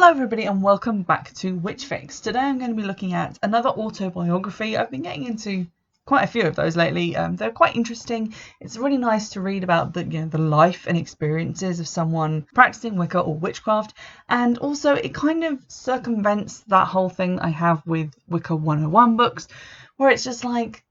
Hello everybody and welcome back to Witchfix. Today I'm going to be looking at another autobiography. I've been getting into quite a few of those lately. They're quite interesting. It's really nice to read about the life and experiences of someone practicing Wicca or witchcraft, and also it kind of circumvents that whole thing I have with Wicca 101 books, where it's just like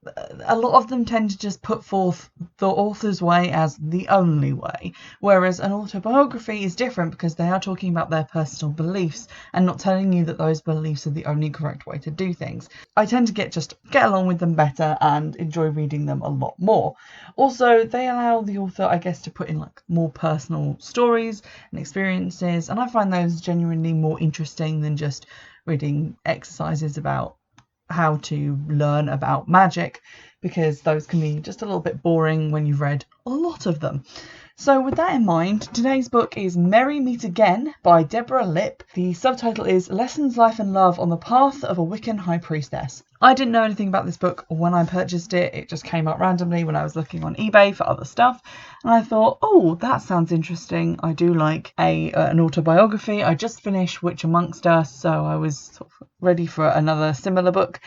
a lot of them tend to just put forth the author's way as the only way, whereas an autobiography is different because they are talking about their personal beliefs and not telling you that those beliefs are the only correct way to do things. I tend to get along with them better and enjoy reading them a lot more. Also, they allow the author, I guess, to put in like more personal stories and experiences, and I find those genuinely more interesting than just reading exercises about how to learn about magic, because those can be just a little bit boring when you've read a lot of them. So with that in mind, today's book is Merry Meet Again by Deborah Lipp. The subtitle is Lessons, Life and Love on the Path of a Wiccan High Priestess. I didn't know anything about this book when I purchased it. It just came up randomly when I was looking on eBay for other stuff, and I thought, oh, that sounds interesting. I do like an autobiography. I just finished Witch Amongst Us, so I was sort of ready for another similar book,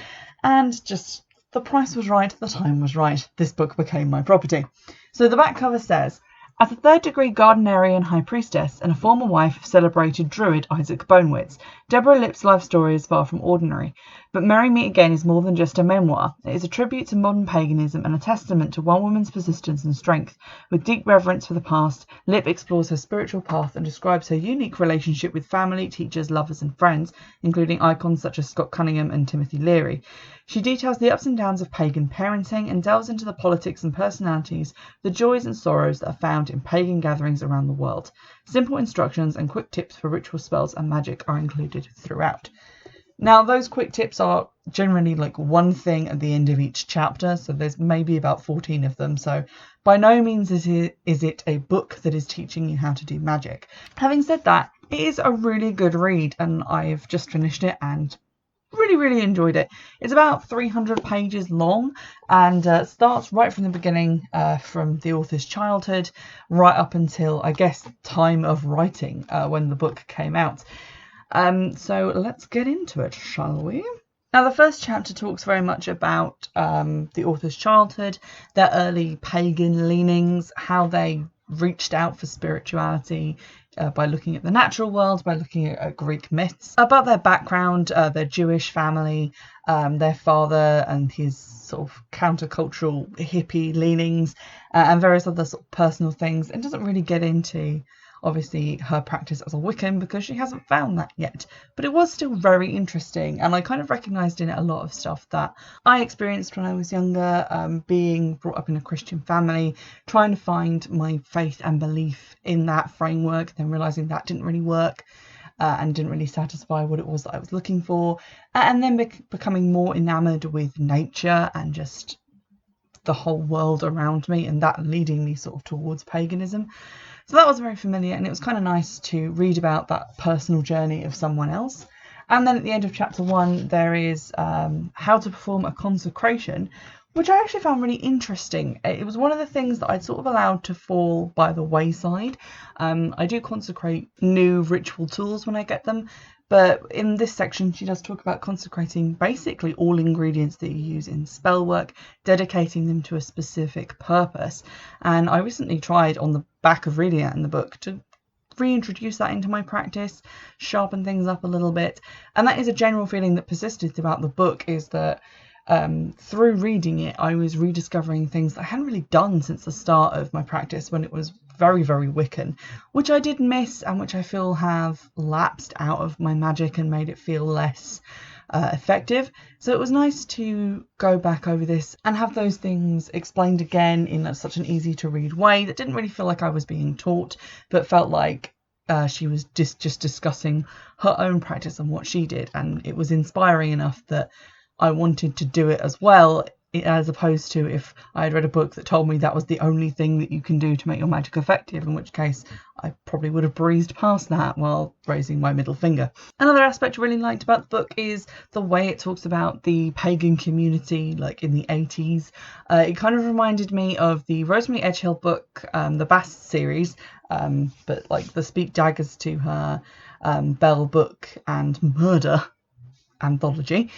and just the price was right, the time was right. This book became my property. So the back cover says, as a third-degree Gardnerian high priestess and a former wife of celebrated druid Isaac Bonewitz, Deborah Lipp's life story is far from ordinary. But Merry Meet Again is more than just a memoir. It is a tribute to modern paganism and a testament to one woman's persistence and strength. With deep reverence for the past, Lipp explores her spiritual path and describes her unique relationship with family, teachers, lovers and friends, including icons such as Scott Cunningham and Timothy Leary. She details the ups and downs of pagan parenting and delves into the politics and personalities, the joys and sorrows that are found in pagan gatherings around the world. Simple instructions and quick tips for ritual spells and magic are included throughout. Now, those quick tips are generally like one thing at the end of each chapter, so there's maybe about 14 of them, so by no means is it a book that is teaching you how to do magic. Having said that, it is a really good read, and I've just finished it and really enjoyed it. It's about 300 pages long and starts right from the beginning, from the author's childhood right up until, I guess, time of writing, when the book came out. So let's get into it, shall we? Now, the first chapter talks very much about the author's childhood, their early pagan leanings, how they reached out for spirituality by looking at the natural world, by looking at Greek myths, about their background, their Jewish family, their father and his sort of countercultural hippie leanings, and various other sort of personal things. It doesn't really get into obviously her practice as a Wiccan because she hasn't found that yet, but it was still very interesting, and I kind of recognised in it a lot of stuff that I experienced when I was younger, being brought up in a Christian family, trying to find my faith and belief in that framework, then realising that didn't really work and didn't really satisfy what it was that I was looking for, and then becoming more enamoured with nature and just the whole world around me, and that leading me sort of towards paganism. So that was very familiar, and it was kind of nice to read about that personal journey of someone else. And then at the end of chapter 1, there is how to perform a consecration, which I actually found really interesting. It was one of the things that I'd sort of allowed to fall by the wayside. I do consecrate new ritual tools when I get them, but in this section she does talk about consecrating basically all ingredients that you use in spell work, dedicating them to a specific purpose. And I recently tried, on the back of reading it in the book, to reintroduce that into my practice, sharpen things up a little bit. And that is a general feeling that persisted throughout the book, is that through reading it I was rediscovering things that I hadn't really done since the start of my practice, when it was very Wiccan, which I did miss and which I feel have lapsed out of my magic and made it feel less effective. So it was nice to go back over this and have those things explained again in such an easy to read way that didn't really feel like I was being taught, but felt like she was just discussing her own practice and what she did, and it was inspiring enough that I wanted to do it as well, as opposed to if I had read a book that told me that was the only thing that you can do to make your magic effective, in which case I probably would have breezed past that while raising my middle finger. Another aspect I really liked about the book is the way it talks about the pagan community, like in the 80s. It kind of reminded me of the Rosemary Edgehill book, the Bast series, but like the Speak Daggers to Her, Bell Book and Murder anthology,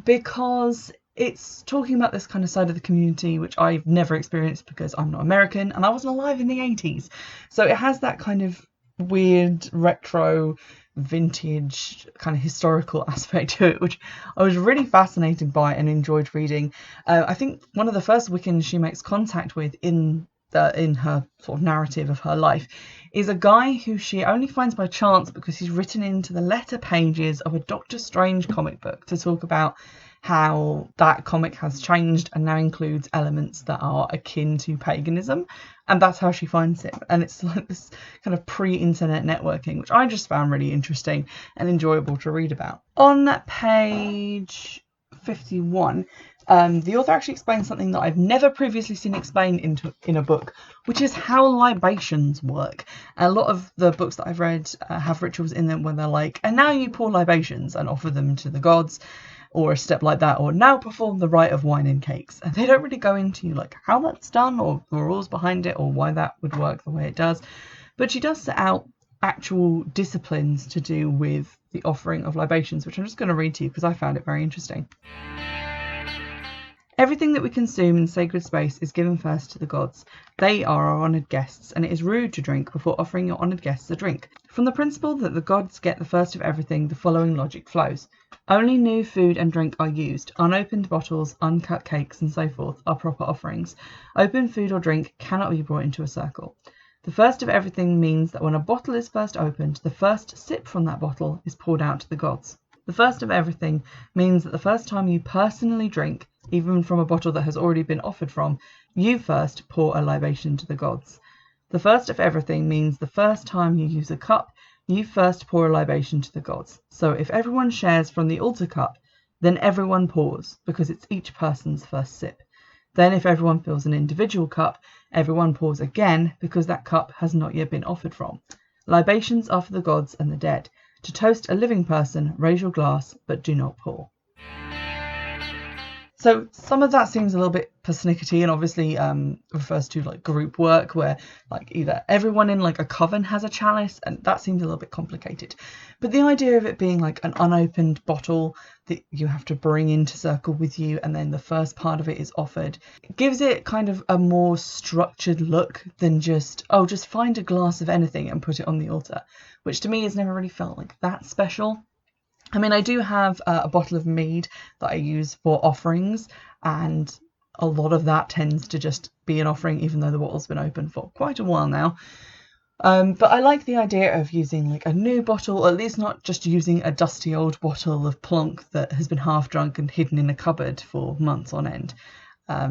because it's talking about this kind of side of the community which I've never experienced because I'm not American and I wasn't alive in the 80s. So it has that kind of weird retro vintage kind of historical aspect to it, which I was really fascinated by and enjoyed reading. I think one of the first Wiccans she makes contact with in her sort of narrative of her life is a guy who she only finds by chance because he's written into the letter pages of a Doctor Strange comic book to talk about how that comic has changed and now includes elements that are akin to paganism, and that's how she finds him. And it's like this kind of pre-internet networking, which I just found really interesting and enjoyable to read about. On page 51, the author actually explains something that I've never previously seen explained in a book, which is how libations work. A lot of the books that I've read have rituals in them where they're like, and now you pour libations and offer them to the gods, or a step like that, or now perform the rite of wine and cakes. And they don't really go into like how that's done or the rules behind it or why that would work the way it does. But she does set out actual disciplines to do with the offering of libations, which I'm just going to read to you because I found it very interesting. Everything that we consume in sacred space is given first to the gods. They are our honoured guests, and it is rude to drink before offering your honoured guests a drink. From the principle that the gods get the first of everything, the following logic flows. Only new food and drink are used. Unopened bottles, uncut cakes, and so forth are proper offerings. Open food or drink cannot be brought into a circle. The first of everything means that when a bottle is first opened, the first sip from that bottle is poured out to the gods. The first of everything means that the first time you personally drink, even from a bottle that has already been offered from, you first pour a libation to the gods. The first of everything means the first time you use a cup, you first pour a libation to the gods. So if everyone shares from the altar cup, then everyone pours, because it's each person's first sip. Then if everyone fills an individual cup, everyone pours again, because that cup has not yet been offered from. Libations are for the gods and the dead. To toast a living person, raise your glass, but do not pour. So some of that seems a little bit persnickety and obviously refers to like group work where like either everyone in like a coven has a chalice, and that seems a little bit complicated. But the idea of it being like an unopened bottle that you have to bring into circle with you and then the first part of it is offered, it gives it kind of a more structured look than just find a glass of anything and put it on the altar, which to me has never really felt like that special. I mean, I do have a bottle of mead that I use for offerings, and a lot of that tends to just be an offering, even though the bottle's been open for quite a while now. But I like the idea of using like a new bottle, or at least not just using a dusty old bottle of plonk that has been half drunk and hidden in a cupboard for months on end.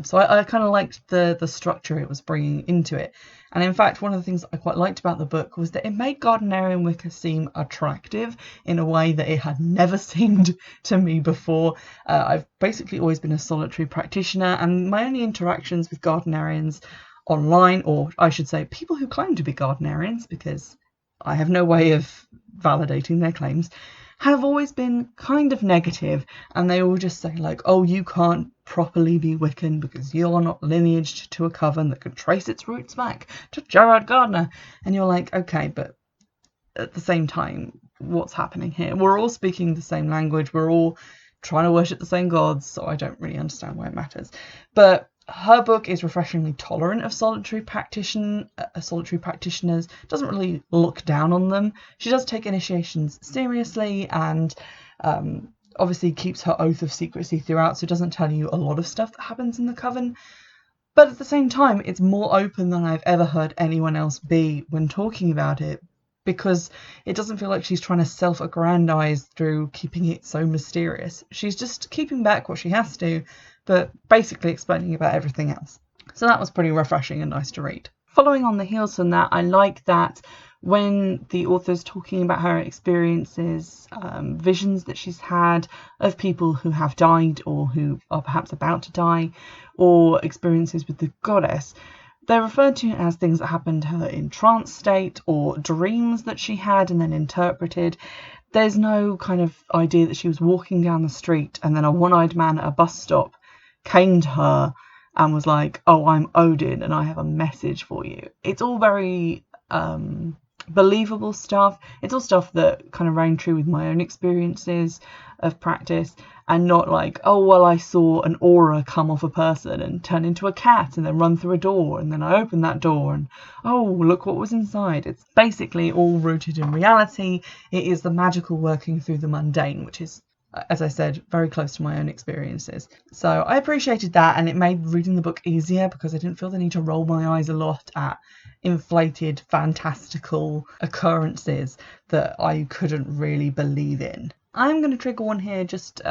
So I kind of liked the structure it was bringing into it. And in fact, one of the things I quite liked about the book was that it made Gardnerian Wicca seem attractive in a way that it had never seemed to me before. I've basically always been a solitary practitioner, and my only interactions with Gardnerians online, or I should say people who claim to be Gardnerians, because I have no way of validating their claims, have always been kind of negative, and they all just say like, oh, you can't properly be Wiccan because you're not lineaged to a coven that can trace its roots back to Gerard Gardner. And you're like, okay, but at the same time, what's happening here? We're all speaking the same language, we're all trying to worship the same gods, so I don't really understand why it matters. But her book is refreshingly tolerant of solitary practitioners, doesn't really look down on them. She does take initiations seriously, and obviously keeps her oath of secrecy throughout, so it doesn't tell you a lot of stuff that happens in the coven. But at the same time, it's more open than I've ever heard anyone else be when talking about it, because it doesn't feel like she's trying to self-aggrandize through keeping it so mysterious. She's just keeping back what she has to, but basically explaining about everything else. So that was pretty refreshing and nice to read. Following on the heels from that, I like that when the author's talking about her experiences, visions that she's had of people who have died or who are perhaps about to die, or experiences with the goddess, they're referred to as things that happened to her in trance state or dreams that she had and then interpreted. There's no kind of idea that she was walking down the street and then a one-eyed man at a bus stop came to her and was like, oh, I'm Odin and I have a message for you. It's all very believable stuff. It's all stuff that kind of rang true with my own experiences of practice, and not like, oh well, I saw an aura come off a person and turn into a cat and then run through a door, and then I opened that door and oh look what was inside. It's basically all rooted in reality. It is the magical working through the mundane, which is, as I said, very close to my own experiences. So I appreciated that, and it made reading the book easier because I didn't feel the need to roll my eyes a lot at inflated, fantastical occurrences that I couldn't really believe in. I'm going to trigger one here just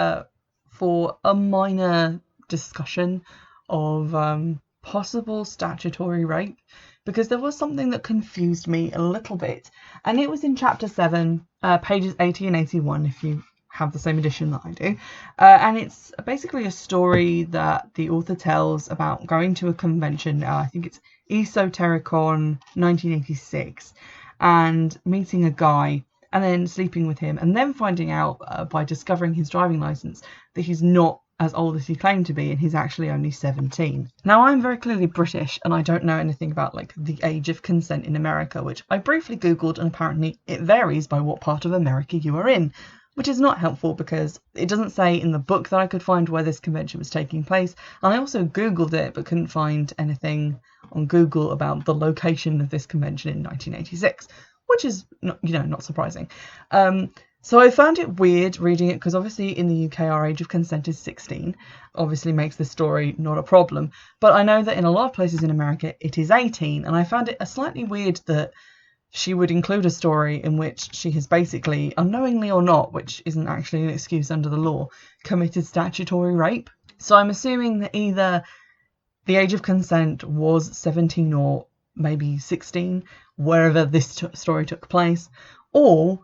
for a minor discussion of possible statutory rape, because there was something that confused me a little bit, and it was in chapter 7, pages 80 and 81, if you have the same edition that I do, and it's basically a story that the author tells about going to a convention, I think it's Esotericon 1986, and meeting a guy and then sleeping with him, and then finding out by discovering his driving license that he's not as old as he claimed to be, and he's actually only 17. Now, I'm very clearly British, and I don't know anything about like the age of consent in America, which I briefly googled, and apparently it varies by what part of America you are in, which is not helpful because it doesn't say in the book that I could find where this convention was taking place, and I also googled it but couldn't find anything on Google about the location of this convention in 1986, which is not surprising. So I found it weird reading it because obviously in the UK our age of consent is 16, obviously makes the story not a problem, but I know that in a lot of places in America it is 18, and I found it slightly weird that she would include a story in which she has basically, unknowingly or not, which isn't actually an excuse under the law, committed statutory rape. So I'm assuming that either the age of consent was 17 or maybe 16, wherever this story took place, or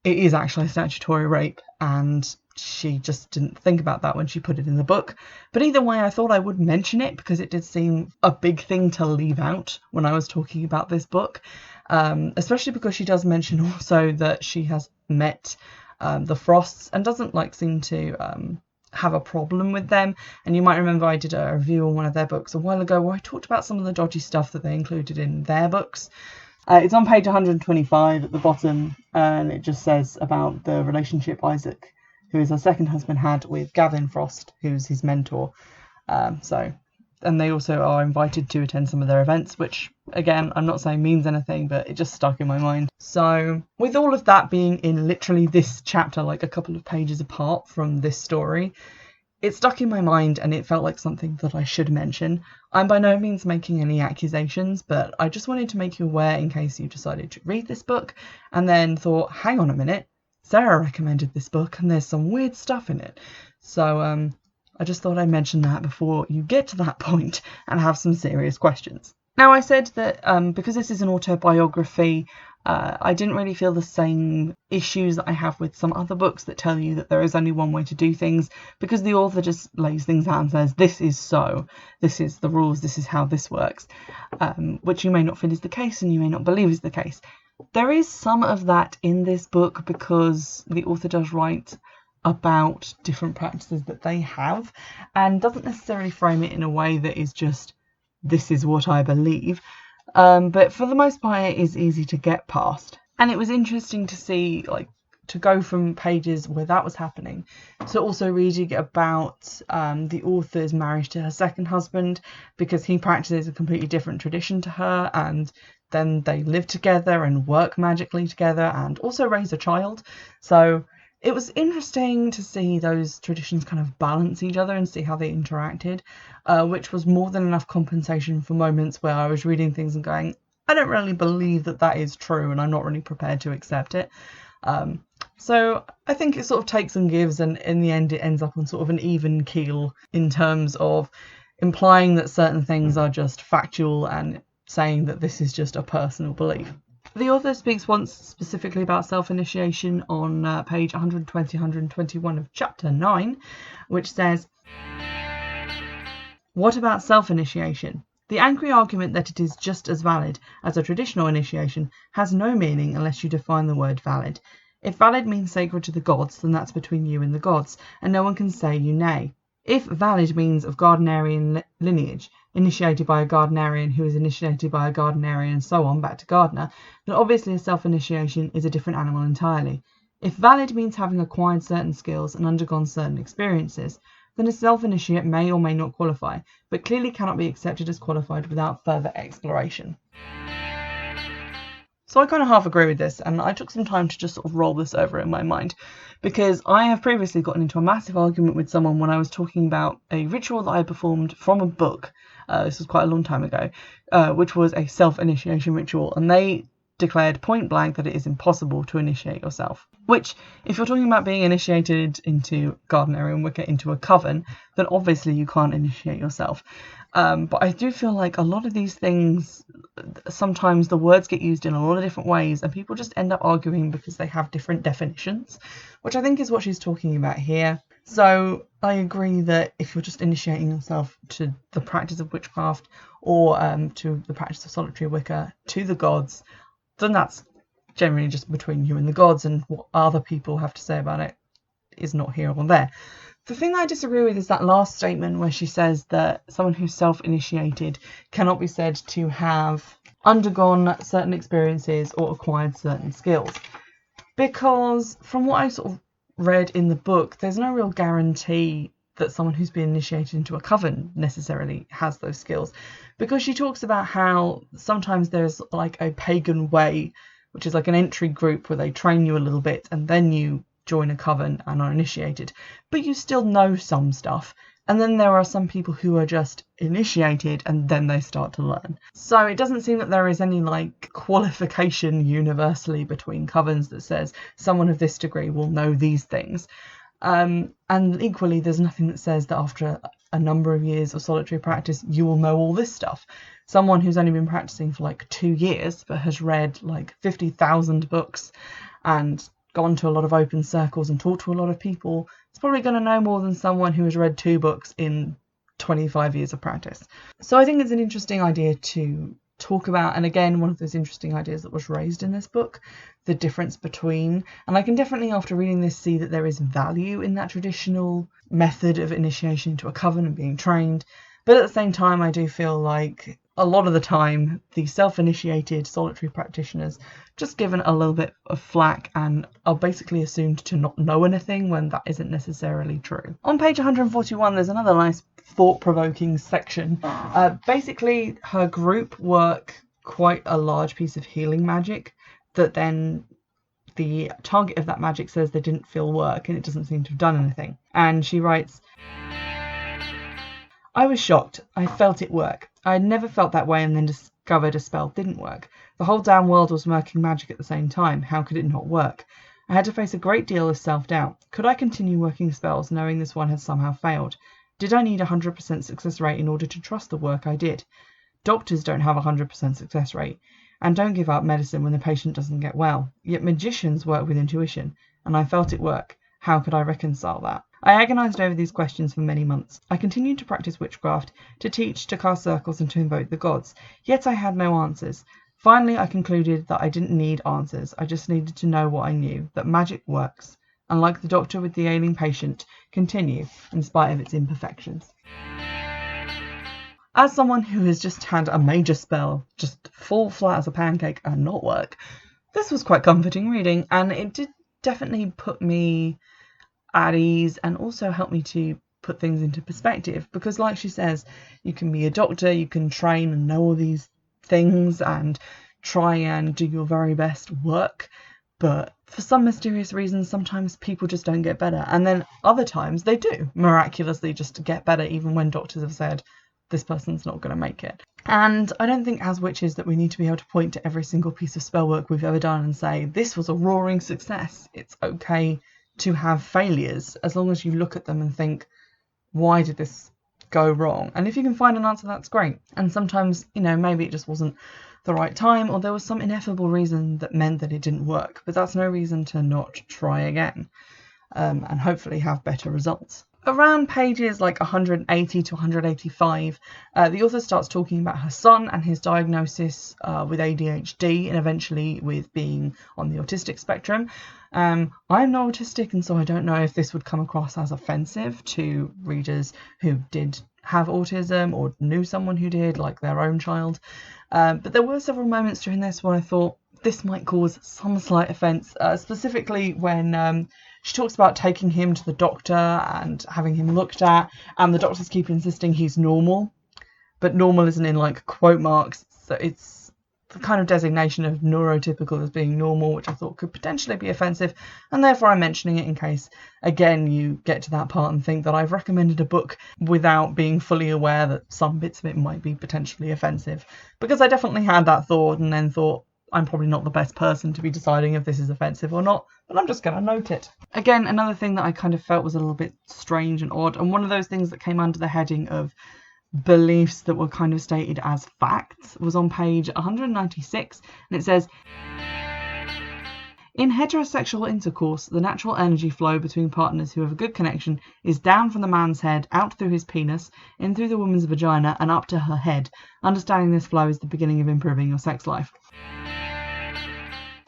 it is actually statutory rape and she just didn't think about that when she put it in the book. But either way, I thought I would mention it because it did seem a big thing to leave out when I was talking about this book, especially because she does mention also that she has met the Frosts and doesn't seem to have a problem with them. And you might remember I did a review on one of their books a while ago where I talked about some of the dodgy stuff that they included in their books. It's on page 125 at the bottom, and it just says about the relationship Isaac, who is her second husband, had with Gavin Frost, who's his mentor. And they also are invited to attend some of their events, which, again, I'm not saying means anything, but it just stuck in my mind. So with all of that being in literally this chapter, like a couple of pages apart from this story, it stuck in my mind and it felt like something that I should mention. I'm by no means making any accusations, but I just wanted to make you aware in case you decided to read this book and then thought, hang on a minute, Sarah recommended this book and there's some weird stuff in it. So I just thought I'd mention that before you get to that point and have some serious questions. Now, I said that because this is an autobiography, I didn't really feel the same issues that I have with some other books that tell you that there is only one way to do things, because the author just lays things out and says, this is so, this is the rules, this is how this works, which you may not feel is the case and you may not believe is the case. There is some of that in this book because the author does write about different practices that they have and doesn't necessarily frame it in a way that is just, this is what I believe. But for the most part, it is easy to get past. And it was interesting to see, to go from pages where that was happening to also reading about the author's marriage to her second husband, because he practices a completely different tradition to her, and then they live together and work magically together and also raise a child. So it was interesting to see those traditions kind of balance each other and see how they interacted, which was more than enough compensation for moments where I was reading things and going, I don't really believe that that is true and I'm not really prepared to accept it. So I think it sort of takes and gives, and in the end it ends up on sort of an even keel in terms of implying that certain things are just factual and saying that this is just a personal belief. The author speaks once specifically about self-initiation on page 120-121 of chapter 9, which says, what about self-initiation? The angry argument that it is just as valid as a traditional initiation has no meaning unless you define the word valid. If valid means sacred to the gods, then that's between you and the gods, and no one can say you nay. If valid means of Gardnerian lineage, initiated by a Gardnerian who is initiated by a Gardnerian and so on, back to Gardner, then obviously a self-initiation is a different animal entirely. If valid means having acquired certain skills and undergone certain experiences, then a self-initiate may or may not qualify, but clearly cannot be accepted as qualified without further exploration. So I kind of half agree with this, and I took some time to just sort of roll this over in my mind, because I have previously gotten into a massive argument with someone when I was talking about a ritual that I performed from a book. This was quite a long time ago, which was a self-initiation ritual, and they declared point blank that it is impossible to initiate yourself. Which, if you're talking about being initiated into Gardnerian Wicca, into a coven, then obviously you can't initiate yourself. But I do feel like a lot of these things, sometimes the words get used in a lot of different ways and people just end up arguing because they have different definitions, which I think is what she's talking about here. So I agree that if you're just initiating yourself to the practice of witchcraft or to the practice of solitary Wicca, to the gods, then that's generally just between you and the gods, and what other people have to say about it is not here or there. The thing that I disagree with is that last statement where she says that someone who's self-initiated cannot be said to have undergone certain experiences or acquired certain skills. Because from what I sort of read in the book, there's no real guarantee that someone who's been initiated into a coven necessarily has those skills. Because she talks about how sometimes there's like a pagan way, which is like an entry group where they train you a little bit and then you join a coven and are initiated, but you still know some stuff. And then there are some people who are just initiated and then they start to learn. So it doesn't seem that there is any like qualification universally between covens that says someone of this degree will know these things. And equally, there's nothing that says that after a number of years of solitary practice, you will know all this stuff. Someone who's only been practicing for like 2 years, but has read like 50,000 books and gone to a lot of open circles and talked to a lot of people, is probably going to know more than someone who has read 2 books in 25 years of practice. So I think it's an interesting idea to talk about, and again, one of those interesting ideas that was raised in this book, the difference between, and I can definitely after reading this see that there is value in that traditional method of initiation into a coven and being trained, but at the same time I do feel like a lot of the time the self-initiated solitary practitioners just given a little bit of flack and are basically assumed to not know anything when that isn't necessarily true. On page 141 there's another nice thought-provoking section. Basically her group work quite a large piece of healing magic that then the target of that magic says they didn't feel work and it doesn't seem to have done anything. And she writes, I was shocked. I felt it work. I had never felt that way and then discovered a spell didn't work. The whole damn world was working magic at the same time. How could it not work? I had to face a great deal of self-doubt. Could I continue working spells knowing this one had somehow failed? Did I need 100% success rate in order to trust the work I did? Doctors don't have a 100% success rate and don't give up medicine when the patient doesn't get well. Yet magicians work with intuition, and I felt it work. How could I reconcile that? I agonised over these questions for many months. I continued to practice witchcraft, to teach, to cast circles and to invoke the gods. Yet I had no answers. Finally, I concluded that I didn't need answers. I just needed to know what I knew, that magic works, and like the doctor with the ailing patient, continue in spite of its imperfections. As someone who has just had a major spell just fall flat as a pancake and not work, this was quite comforting reading, and it did definitely put me at ease and also help me to put things into perspective, because like she says, you can be a doctor, you can train and know all these things and try and do your very best work, but for some mysterious reason sometimes people just don't get better, and then other times they do miraculously just get better even when doctors have said this person's not going to make it. And I don't think as witches that we need to be able to point to every single piece of spell work we've ever done and say this was a roaring success. It's okay to have failures as long as you look at them and think, why did this go wrong? And if you can find an answer, that's great. And sometimes, maybe it just wasn't the right time, or there was some ineffable reason that meant that it didn't work, but that's no reason to not try again and hopefully have better results. around pages like 180 to 185, the author starts talking about her son and his diagnosis with ADHD and eventually with being on the autistic spectrum. I'm not autistic, and so I don't know if this would come across as offensive to readers who did have autism or knew someone who did, like their own child. But there were several moments during this when I thought this might cause some slight offence, specifically when she talks about taking him to the doctor and having him looked at, and the doctors keep insisting he's normal, but normal isn't in like quote marks, so it's the kind of designation of neurotypical as being normal, which I thought could potentially be offensive, and therefore I'm mentioning it in case, again, you get to that part and think that I've recommended a book without being fully aware that some bits of it might be potentially offensive, because I definitely had that thought and then thought, I'm probably not the best person to be deciding if this is offensive or not, but I'm just going to note it. Again, another thing that I kind of felt was a little bit strange and odd, and one of those things that came under the heading of beliefs that were kind of stated as facts was on page 196, and it says, in heterosexual intercourse, the natural energy flow between partners who have a good connection is down from the man's head, out through his penis, in through the woman's vagina, and up to her head. Understanding this flow is the beginning of improving your sex life.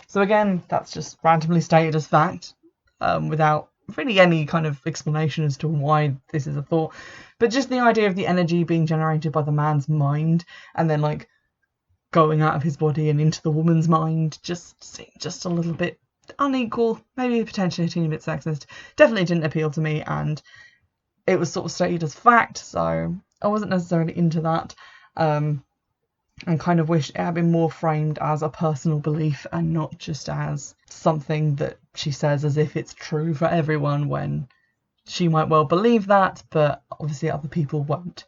So again, that's just randomly stated as fact, without really any kind of explanation as to why this is a thought. But just the idea of the energy being generated by the man's mind and then like going out of his body and into the woman's mind just seemed just a little bit unequal, maybe potentially a teeny bit sexist. Definitely didn't appeal to me, and it was sort of stated as fact, so I wasn't necessarily into that. And kind of wish it had been more framed as a personal belief and not just as something that she says as if it's true for everyone, when she might well believe that, but obviously other people won't.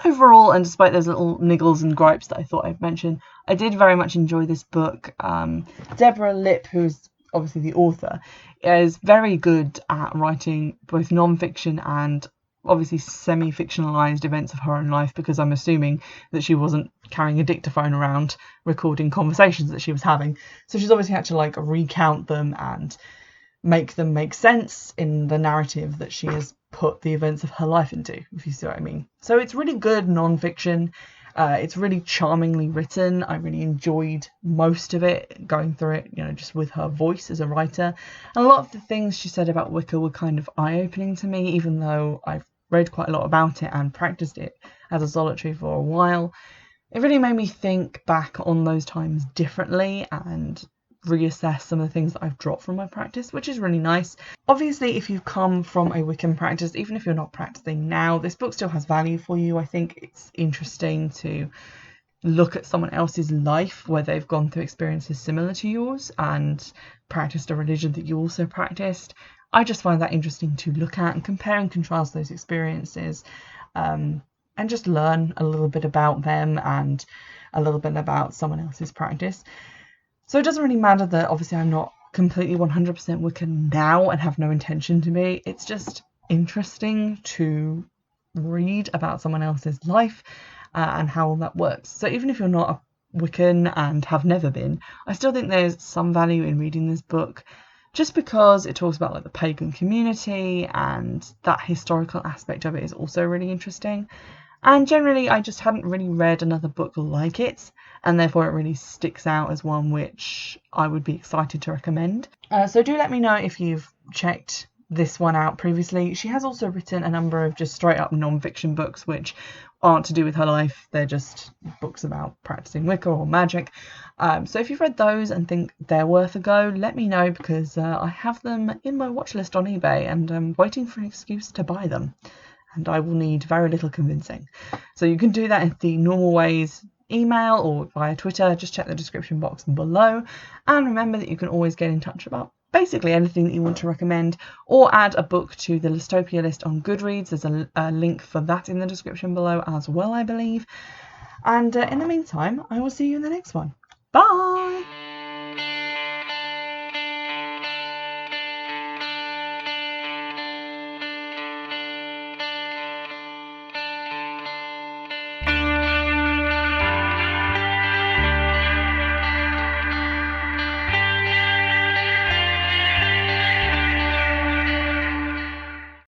Overall, and despite those little niggles and gripes that I thought I'd mention, I did very much enjoy this book. Deborah Lipp, who's obviously the author, is very good at writing both non-fiction and obviously semi-fictionalized events of her own life, because I'm assuming that she wasn't carrying a dictaphone around recording conversations that she was having. So she's obviously had to like recount them and make them make sense in the narrative that she has put the events of her life into, if you see what I mean. So it's really good non-fiction. It's really charmingly written. I really enjoyed most of it, going through it, just with her voice as a writer. And a lot of the things she said about Wicca were kind of eye-opening to me, even though I've read quite a lot about it and practiced it as a solitary for a while. It really made me think back on those times differently and reassess some of the things that I've dropped from my practice, which is really nice. Obviously, if you come from a Wiccan practice, even if you're not practicing now, this book still has value for you. I think it's interesting to look at someone else's life where they've gone through experiences similar to yours and practiced a religion that you also practiced. I just find that interesting to look at and compare and contrast those experiences, and just learn a little bit about them and a little bit about someone else's practice. So it doesn't really matter that obviously I'm not completely 100% Wiccan now and have no intention to be. It's just interesting to read about someone else's life and how that works. So even if you're not a Wiccan and have never been, I still think there's some value in reading this book, just because it talks about like the pagan community, and that historical aspect of it is also really interesting. And generally, I just hadn't really read another book like it, and therefore it really sticks out as one which I would be excited to recommend. So do let me know if you've checked this one out previously. She has also written a number of just straight up non-fiction books which aren't to do with her life. They're just books about practicing Wicca or magic. So if you've read those and think they're worth a go, let me know, because I have them in my watch list on eBay and I'm waiting for an excuse to buy them. And I will need very little convincing. So you can do that in the normal ways, email or via Twitter. Just check the description box below. And remember that you can always get in touch about basically anything that you want to recommend, or add a book to the Listopia list on Goodreads. There's a link for that in the description below as well, I believe. And in the meantime, I will see you in the next one. Bye!